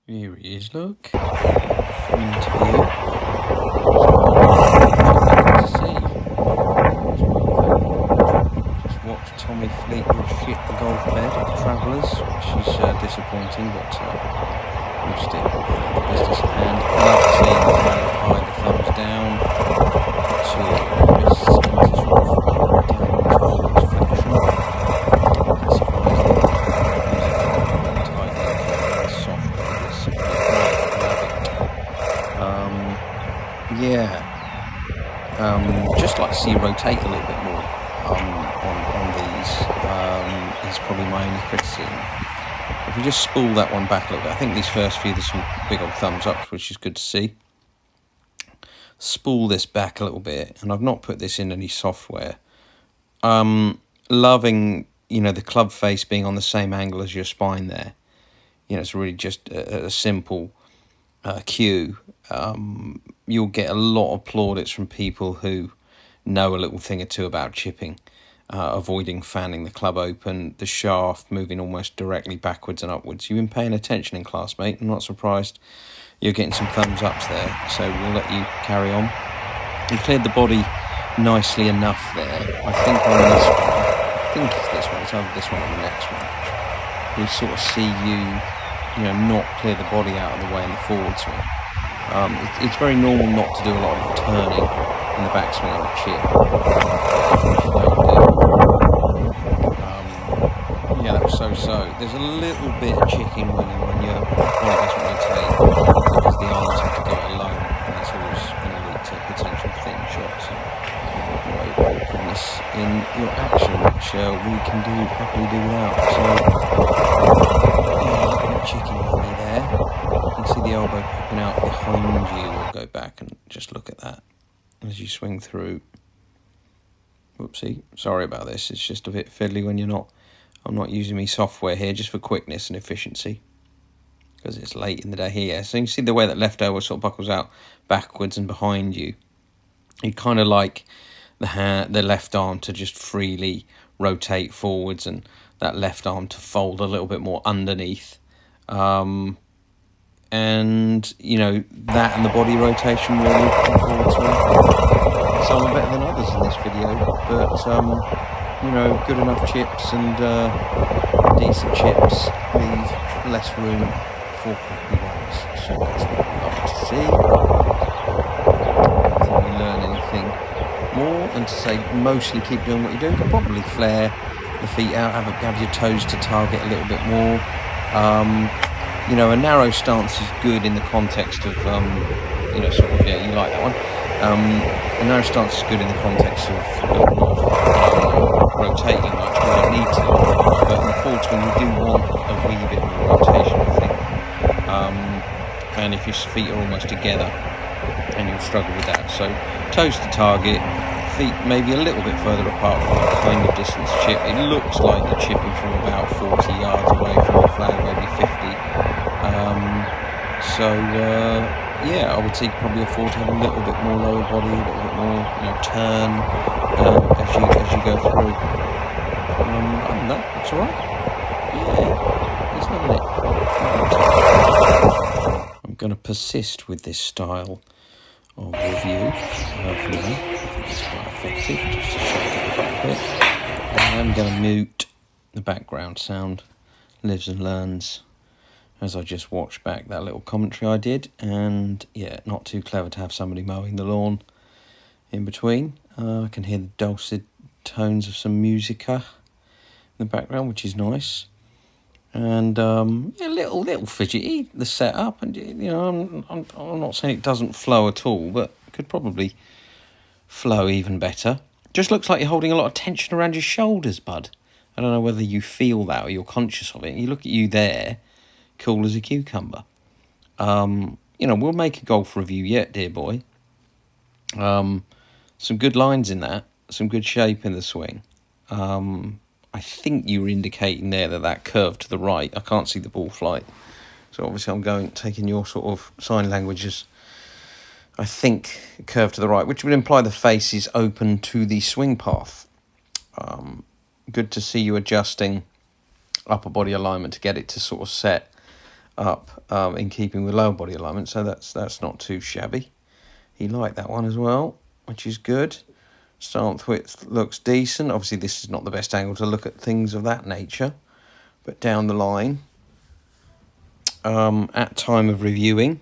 Here he is, look. Coming into view. Good to see. Just watched Tommy Fleetwood shit the golf bed at the Travellers, which is disappointing, but we'll stick with the business at hand. Love seeing the high, the thumbs down, to wrists into sort of downwards, forwards flexion. Pacifies them. Just like to see you rotate a little bit more on these. Is probably my only criticism. If we just spool that one back a little bit, I think these first few there's some big old thumbs ups, which is good to see. Spool this back a little bit, and I've not put this in any software. Loving, the club face being on the same angle as your spine there. It's really just a simple cue. You'll get a lot of plaudits from people who know a little thing or two about chipping, avoiding fanning the club open, the shaft moving almost directly backwards and upwards. You've been paying attention in class, mate. I'm not surprised you're getting some thumbs ups there, so we'll let you carry on. You cleared the body nicely enough there. I think on this one, it's this one, it's either this one or the next one, we sort of see you not clear the body out of the way in the forward swing. It's very normal not to do a lot of turning in the backswing on a chip. That was so. There's a little bit of chicken winning when your body doesn't rotate, because the arms have to go alone, and that's always going to lead to potential thin shots and awkwardness in your action, which we can happily do without. So, a little bit of chicken winning there. You can see the elbow popping out behind you. We'll go back and just look at that as you swing through. Whoopsie, sorry about this. It's just a bit fiddly when I'm not using my software here, just for quickness and efficiency, because it's late in the day here. So you can see the way that left elbow sort of buckles out backwards and behind you. You kind of like the left arm to just freely rotate forwards, and that left arm to fold a little bit more underneath. And that and the body rotation really looking forward to. Some are better than others in this video, but good enough chips and decent chips leave less room for crappy ones. So that's what we love to see. I think we learn anything more than to say mostly keep doing what you're doing. You can probably flare the feet out, have your toes to target a little bit more. A narrow stance is good in the context of, you like that one. A narrow stance is good in the context of rotating much. We don't need to, but in the forward swing we do want a wee bit more rotation, I think. And if your feet are almost together, and you'll struggle with that. So toes to target, feet maybe a little bit further apart from the kind of distance chip. It looks like you're chipping from about 40 yards away from the flag, maybe 50. I would say you could probably afford to have a little bit more lower body, a little bit more turn as you go through. Other than that, that's alright. Yeah, it's loving it. I'm going to persist with this style of review for now. I think it's quite effective, just to shake it up a bit. I am going to mute the background sound. Lives and learns as I just watched back that little commentary I did, and not too clever to have somebody mowing the lawn in between. I can hear the dulcet tones of some musica in the background, which is nice, and a little fidgety, the setup, and I'm not saying it doesn't flow at all, but could probably flow even better. Just looks like you're holding a lot of tension around your shoulders, bud. I don't know whether you feel that or you're conscious of it. You look at you there, cool as a cucumber. We'll make a golf review yet, dear boy. Some good lines in that, some good shape in the swing. I think you were indicating there that curve to the right. I can't see the ball flight, so obviously I'm taking your sort of sign language as, I think, curve to the right, which would imply the face is open to the swing path. Good to see you adjusting upper body alignment to get it to sort of set up in keeping with lower body alignment, so that's not too shabby. He liked that one as well, which is good. Stance width looks decent. Obviously, this is not the best angle to look at things of that nature, but down the line, at time of reviewing,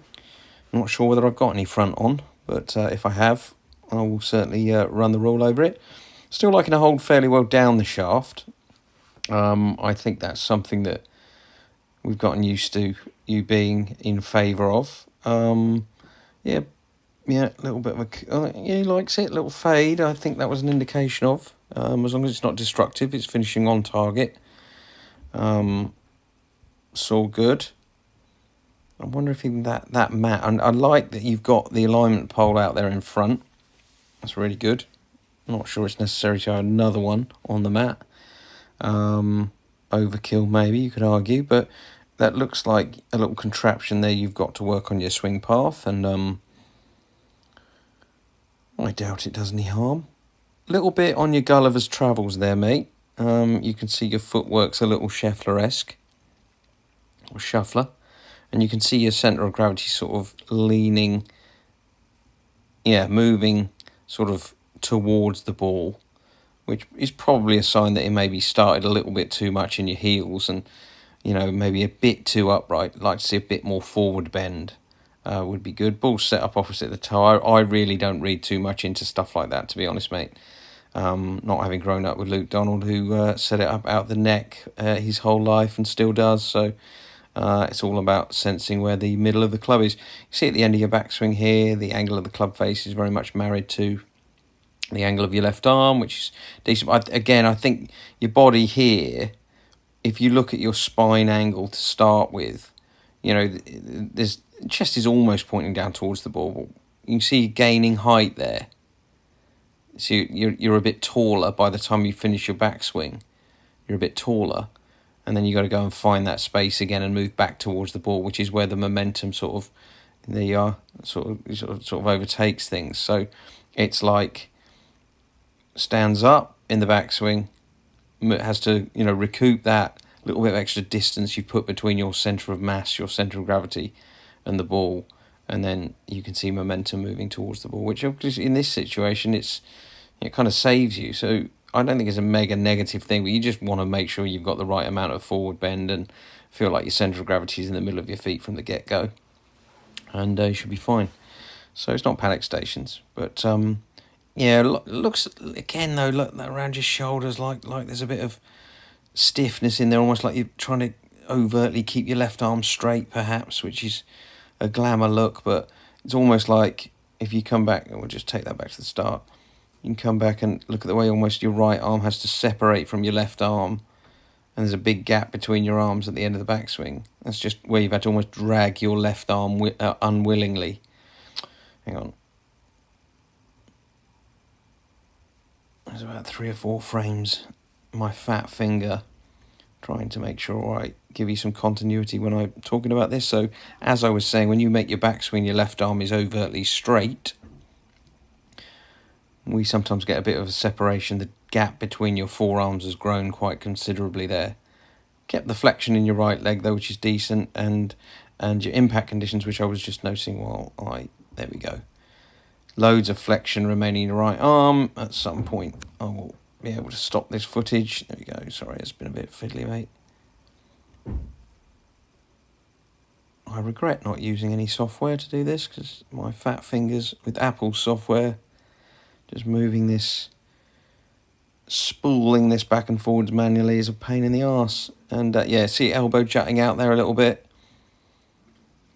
I'm not sure whether I've got any front on, but if I have, I will certainly run the rule over it. Still liking to hold fairly well down the shaft. I think that's something that we've gotten used to you being in favour of. Yeah, a little bit of a... yeah, he likes it, a little fade, I think that was an indication of. As long as it's not destructive, it's finishing on target. It's all good. I wonder if even that mat... And I like that you've got the alignment pole out there in front. That's really good. I'm not sure it's necessary to have another one on the mat. Overkill, maybe, you could argue, but that looks like a little contraption there you've got to work on your swing path, and I doubt it does any harm. Little bit on your Gulliver's Travels there, mate. You can see your footwork's a little Scheffler-esque, or shuffler, and you can see your centre of gravity sort of leaning, moving sort of towards the ball, which is probably a sign that it maybe started a little bit too much in your heels and, maybe a bit too upright. Like to see a bit more forward bend would be good. Ball set up opposite the toe. I really don't read too much into stuff like that, to be honest, mate. Not having grown up with Luke Donald, who set it up out the neck his whole life and still does, so it's all about sensing where the middle of the club is. You see at the end of your backswing here, the angle of the club face is very much married to the angle of your left arm, which is decent. I think your body here, if you look at your spine angle to start with, there's chest is almost pointing down towards the ball. You can see gaining height there. So you're a bit taller by the time you finish your backswing. You're a bit taller, and then you got to go and find that space again and move back towards the ball, which is where the momentum sort of overtakes things. So it's like stands up in the backswing, has to recoup that little bit of extra distance you put between your centre of mass, your centre of gravity, and the ball, and then you can see momentum moving towards the ball, which in this situation it kind of saves you. So I don't think it's a mega negative thing, but you just want to make sure you've got the right amount of forward bend and feel like your centre of gravity is in the middle of your feet from the get-go, and you should be fine. So it's not panic stations, but looks again though, look around your shoulders, like there's a bit of stiffness in there, almost like you're trying to overtly keep your left arm straight, perhaps, which is a glamour look, but it's almost like if you come back, and we'll just take that back to the start, you can come back and look at the way almost your right arm has to separate from your left arm, and there's a big gap between your arms at the end of the backswing. That's just where you've had to almost drag your left arm unwillingly. Hang on. There's about 3 or 4 frames. My fat finger trying to make sure I give you some continuity when I'm talking about this. So, as I was saying, when you make your backswing, your left arm is overtly straight. We sometimes get a bit of a separation. The gap between your forearms has grown quite considerably there. Kept the flexion in your right leg, though, which is decent, and your impact conditions, which I was just noticing there we go. Loads of flexion remaining in your right arm. At some point, I will be able to stop this footage. There we go. Sorry, it's been a bit fiddly, mate. I regret not using any software to do this, because my fat fingers with Apple software, just moving this, spooling this back and forwards manually is a pain in the arse. And see elbow jutting out there a little bit.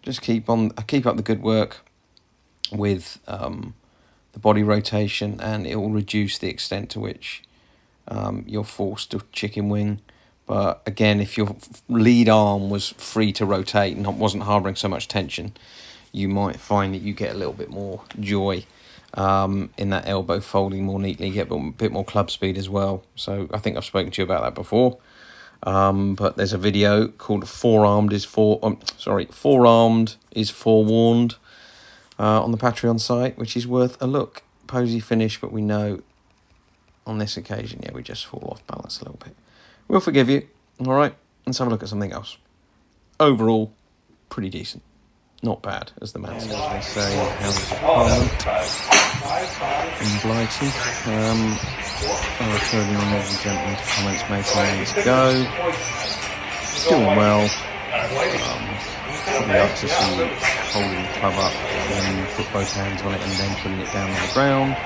Just keep up the good work with the body rotation, and it will reduce the extent to which you're forced to chicken wing. But again, if your lead arm was free to rotate and wasn't harbouring so much tension, you might find that you get a little bit more joy in that elbow folding more neatly, get a bit more club speed as well. So I think I've spoken to you about that before. But there's a video called Forearmed is Forewarned on the Patreon site, which is worth a look. Posy finish, but we know on this occasion, we just fall off balance a little bit. We'll forgive you. All right, let's have a look at something else. Overall, pretty decent. Not bad, as the man says. They say in Houses of Parliament in Blighty. I refer the honourable gentleman to comments made some moments ago. Doing well. Probably like to see you holding the club up when you put both hands on it and then putting it down on the ground.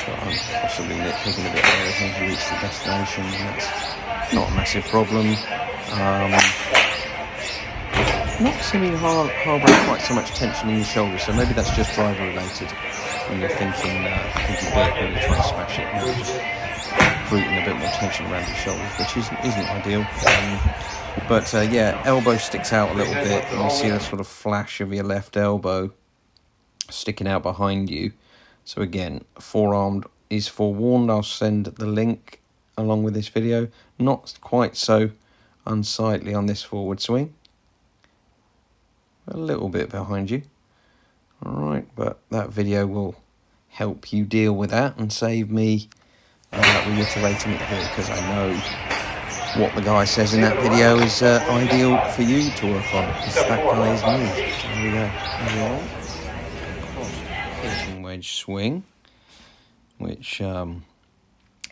But I'm possibly nitpicking a bit there as long as you reach the destination, and that's not a massive problem. Not seeming harbouring quite so much tension in your shoulders, so maybe that's just driver related when you're thinking big when you're trying to smash it. Maybe just creating a bit more tension around your shoulders, which isn't ideal. But yeah, elbow sticks out a little bit, and you see a sort of flash of your left elbow sticking out behind you. So again, forearmed is forewarned. I'll send the link along with this video. Not quite so unsightly on this forward swing. A little bit behind you. Alright, but that video will help you deal with that and save me reiterating it here, because I know what the guy says in that video is ideal for you to work on, because that guy is me. So here we go. Crossed pitching wedge swing, which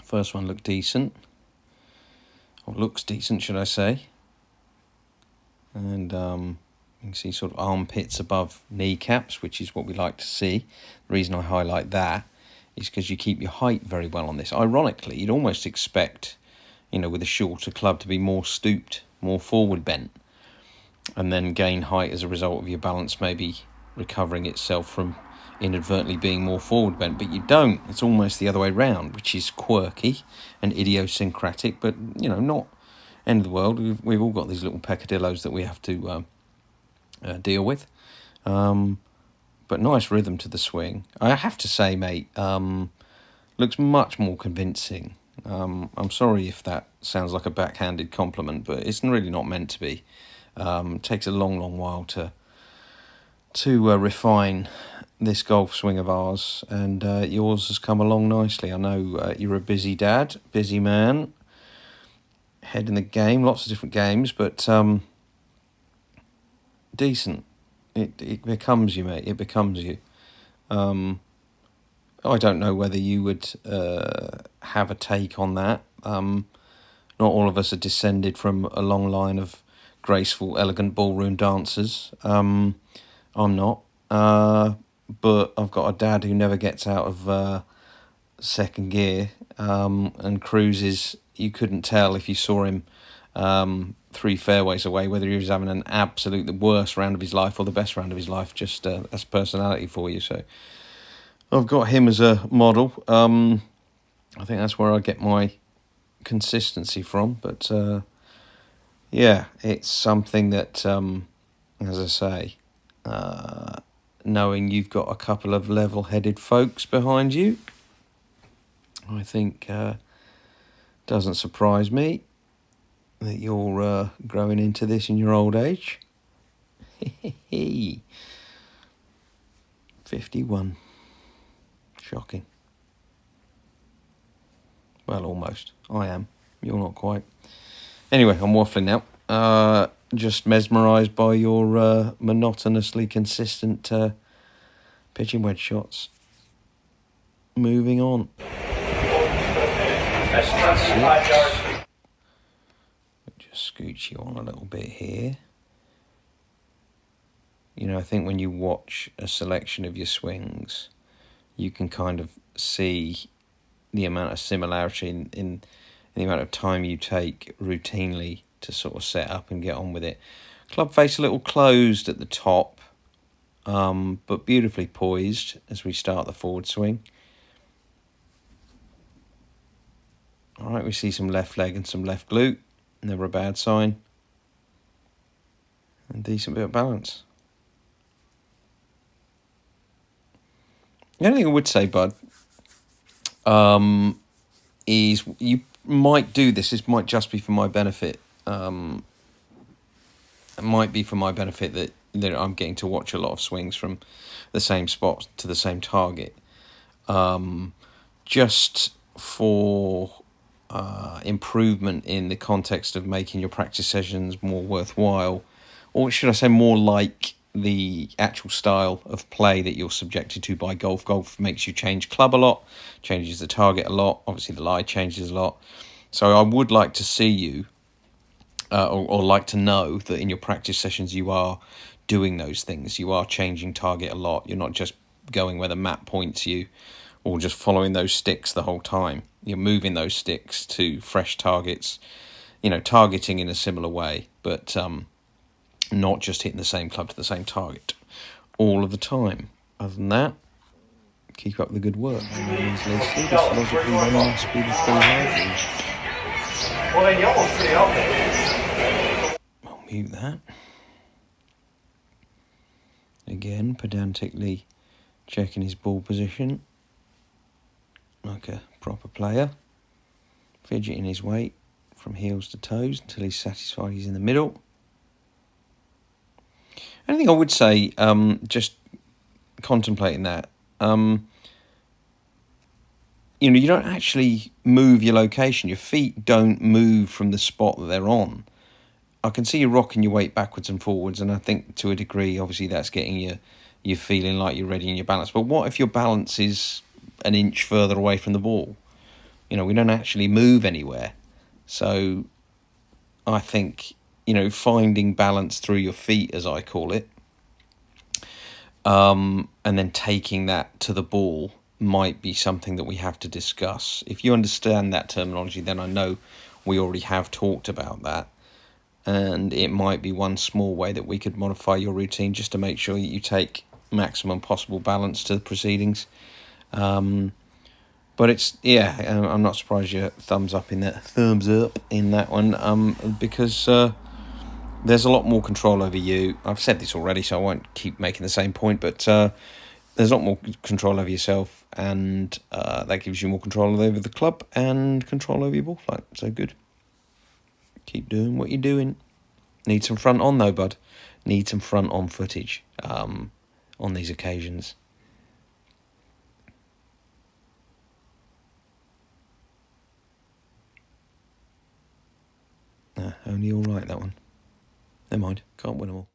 first one looked decent, or looks decent, should I say. And you can see sort of armpits above kneecaps, which is what we like to see. The reason I highlight that is because you keep your height very well on this. Ironically, you'd almost expect, with a shorter club to be more stooped, more forward bent, and then gain height as a result of your balance maybe recovering itself from inadvertently being more forward bent, but you don't. It's almost the other way round, which is quirky and idiosyncratic, but not end of the world. We've all got these little peccadillos that we have to deal with. But nice rhythm to the swing. I have to say, mate, looks much more convincing. I'm sorry if that sounds like a backhanded compliment, but it's really not meant to be. Takes a long while to refine this golf swing of ours, and yours has come along nicely. I know you're a busy dad, busy man, head in the game, lots of different games, but decent. It becomes you, mate. It becomes you. I don't know whether you would have a take on that. Not all of us are descended from a long line of graceful, elegant ballroom dancers. I'm not. But I've got a dad who never gets out of second gear and cruises. You couldn't tell if you saw him 3 fairways away whether he was having an absolute the worst round of his life or the best round of his life. Just that's personality for you. So I've got him as a model. I think that's where I get my consistency from. But yeah, it's something that, as I say, knowing you've got a couple of level-headed folks behind you, I think doesn't surprise me that you're growing into this in your old age. 51. Shocking. Well, almost. I am. You're not quite. Anyway, I'm waffling now. Just mesmerised by your monotonously consistent pitching wedge shots. Moving on. This is the 6. Just scooch you on a little bit here. I think when you watch a selection of your swings, you can kind of see the amount of similarity in the amount of time you take routinely to sort of set up and get on with it. Club face a little closed at the top, but beautifully poised as we start the forward swing. All right, we see some left leg and some left glute. Never a bad sign. And decent bit of balance. The only thing I would say, bud, is you might do this. This might just be for my benefit. It might be for my benefit that I'm getting to watch a lot of swings from the same spot to the same target. Just for improvement in the context of making your practice sessions more worthwhile, or should I say more like the actual style of play that you're subjected to by golf. Golf makes you change club a lot, changes the target a lot, obviously the lie changes a lot. So I would like to see you, or like to know that in your practice sessions you are doing those things. You are changing target a lot. You're not just going where the map points you, or just following those sticks the whole time. You're moving those sticks to fresh targets, targeting in a similar way, but not just hitting the same club to the same target all of the time. Other than that, keep up the good work. This logically then must be the 3 hard. Well, then yellow's pretty obvious. I'll mute that. Again, pedantically checking his ball position like a proper player. Fidgeting his weight from heels to toes until he's satisfied he's in the middle. Anything I would say, just contemplating that, you don't actually move your location. Your feet don't move from the spot that they're on. I can see you rocking your weight backwards and forwards, and I think to a degree, obviously, that's getting you feeling like you're ready in your balance. But what if your balance is an inch further away from the ball? We don't actually move anywhere. So I think, finding balance through your feet, as I call it, and then taking that to the ball might be something that we have to discuss. If you understand that terminology, then I know we already have talked about that. And it might be one small way that we could modify your routine just to make sure that you take maximum possible balance to the proceedings. But it's, I'm not surprised you're thumbs up in that one, because there's a lot more control over you. I've said this already, so I won't keep making the same point, but there's a lot more control over yourself, and that gives you more control over the club and control over your ball flight. So good. Keep doing what you're doing. Need some front on though, bud. Need some front on footage on these occasions. Only all right, that one. Never mind. Can't win them all.